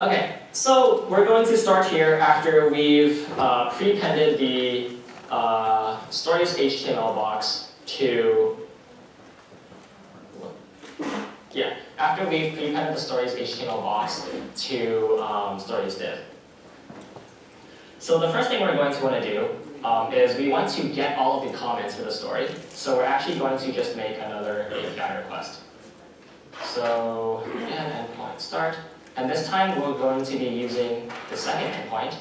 Okay, so we're going to start here after we've pre-appended the stories HTML box to, after we've pre-appended the stories HTML box to stories div. So the first thing we're going to want to do is we want to get all of the comments for the story. So we're actually going to just make another API request. So again, endpoint start. And this time we're going to be using the second endpoint,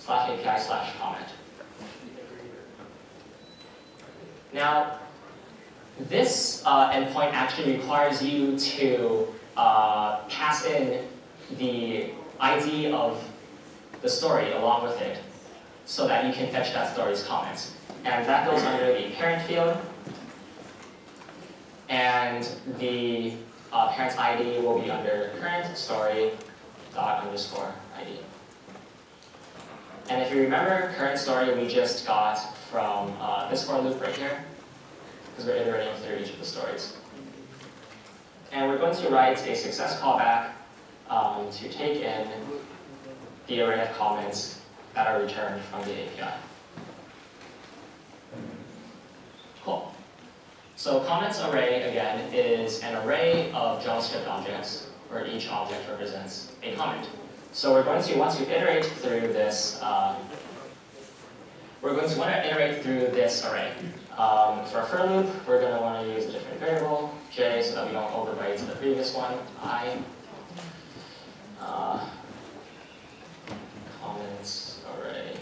/API/comment. Now, this endpoint actually requires you to pass in the ID of the story along with it so that you can fetch that story's comments. And that goes under the parent field. And the parent's ID will be under current story _ID. And if you remember current story we just got from this for loop right here, because we're iterating through each of the stories. And we're going to write a success callback to take in the array of comments that are returned from the API. Cool. So comments array, again, is an array of JavaScript objects where each object represents a comment. So we're going to want to iterate through this. Array. For a for loop, we're going to want to use a different variable, j, so that we don't overwrite the previous one, I. Comments array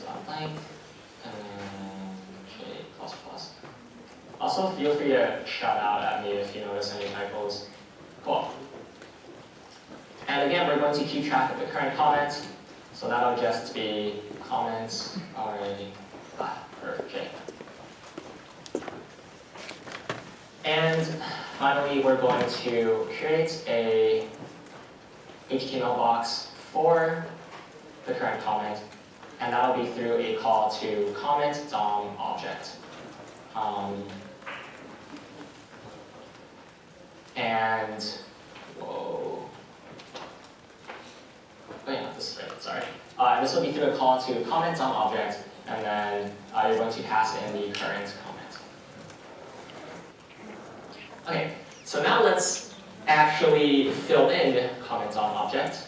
dot length, and then j plus plus. Also, feel free to shout out at me if you notice any typos. Cool. And again, we're going to keep track of the current comment, so that'll just be comments array for j. And finally, we're going to create a HTML box for the current comment, and that'll be through a call to comment DOM object. This is right, sorry. And this will be through a call to comment DOM object, and then you're going to pass in the current comment. Okay, so now let's actually fill in comment DOM object.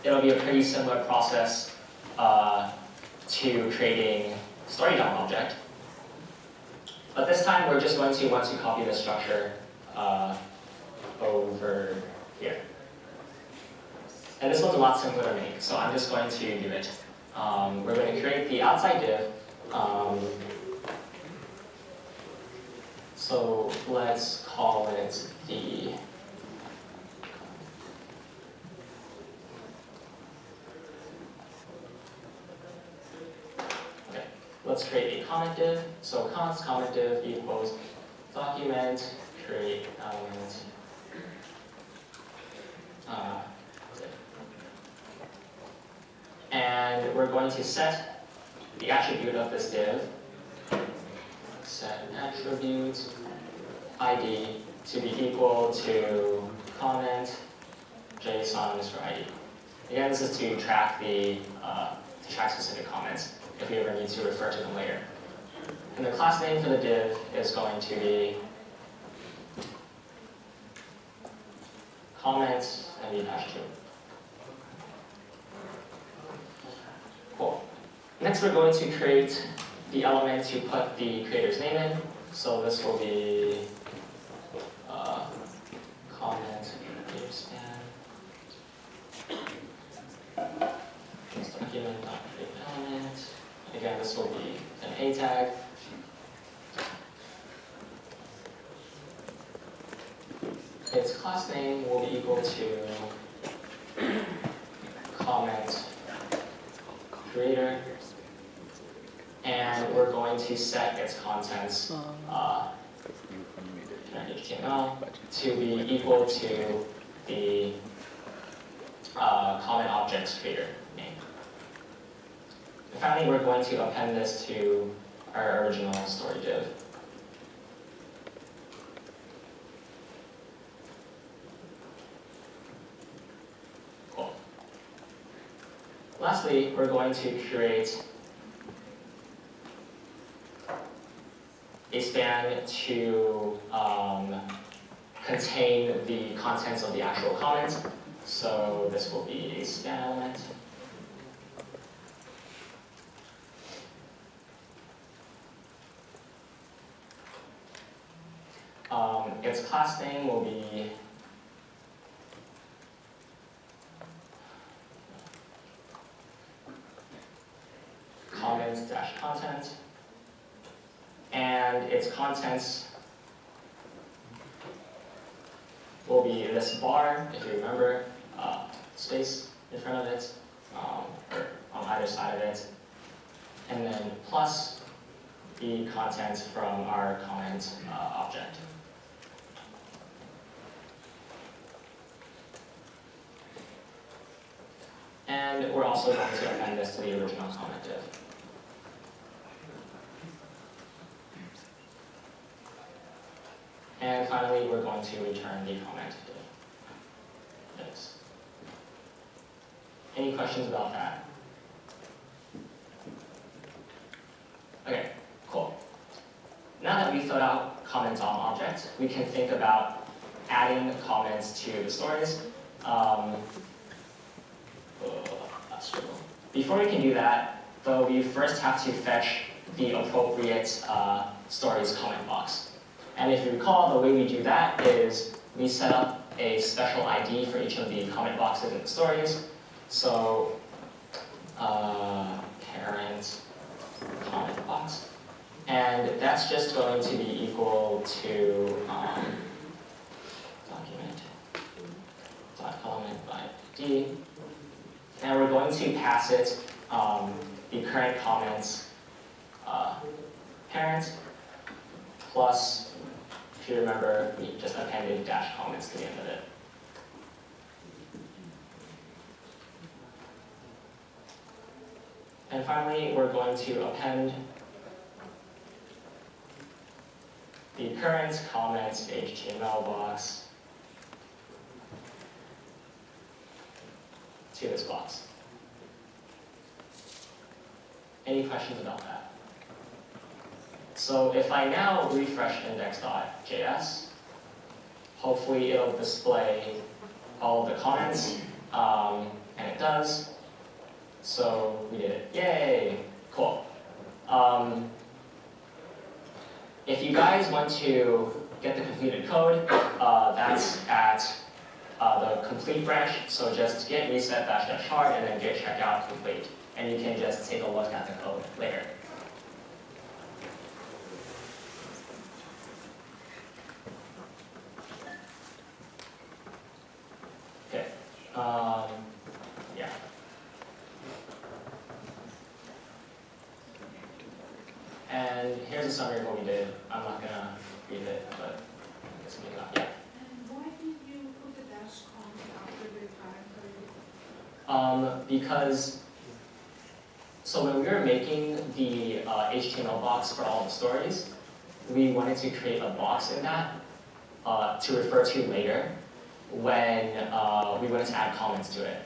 It'll be a pretty similar process to creating story DOM object. But this time we're just going to want to copy the structure over here. And this one's a lot simpler to make, so I'm just going to do it. We're going to create the outside div. So let's call it the let's create a comment div. So const comment div equals document create element. And we're going to set the attribute of this div. Set attribute ID to be equal to comment JSON for ID. Again, this is to track the specific comments if we ever need to refer to them later. And the class name for the div is going to be comment and the attribute. Cool. Next, we're going to create the element to put the creator's name in. So this will be comment creator span. Document.create element. Again, this will be an A tag. Its class name will be equal to comment creator, and we're going to set its contents HTML to be equal to the comment object's creator name. And finally, we're going to append this to our original story div. lastly, we're going to create a span to contain the contents of the actual comment. So this will be a span element. Its class name will be comments-content, and its contents will be this bar, if you remember, space in front of it, or on either side of it, and then plus the content from our comment object. And we're also going to append this to the original comment div. And finally, we're going to return the comment div. Thanks. Any questions about that? Okay, cool. Now that we filled out comment DOM object, we can think about adding comments to the stories. Before we can do that, though, we first have to fetch the appropriate stories comment box. And if you recall, the way we do that is we set up a special ID for each of the comment boxes in the stories. So, parent comment box. And that's just going to be equal to document.element by ID. And we're going to pass it the current comments parent plus, if you remember, we just appended dash comments to the end of it. And finally, we're going to append the current comments HTML box to this box. Any questions about that? So if I now refresh index.js, hopefully it'll display all of the comments, and it does. So we did it. Yay! Cool. If you guys want to get the completed code, that's at the complete branch. So just git reset -- hard and then git checkout complete. And you can just take a look at the code later. Okay. Yeah. And here's a summary of what we did. I'm not going to read it, but it's going to go. Yeah. And why did you put the dash comment after the parentheses? Because, so when we were making the HTML box for all the stories, we wanted to create a box in that to refer to later when we wanted to add comments to it.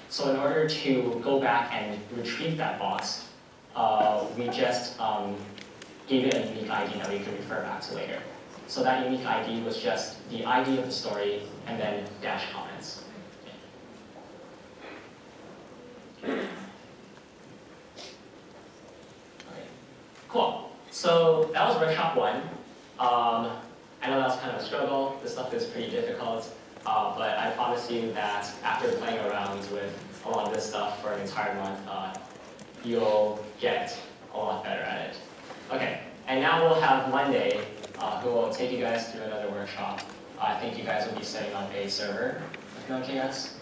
So in order to go back and retrieve that box, we just gave it a unique ID that we could refer back to later. So that unique ID was just the ID of the story and then dash comments. Okay, cool. So that was workshop 1. I know that was kind of a struggle. This stuff is pretty difficult, but I promise you that after playing around with a lot of this stuff for an entire month, you'll get a lot better at it. Okay, and now we'll have Monday, who will take you guys through another workshop. I think you guys will be setting up a server with Node.js.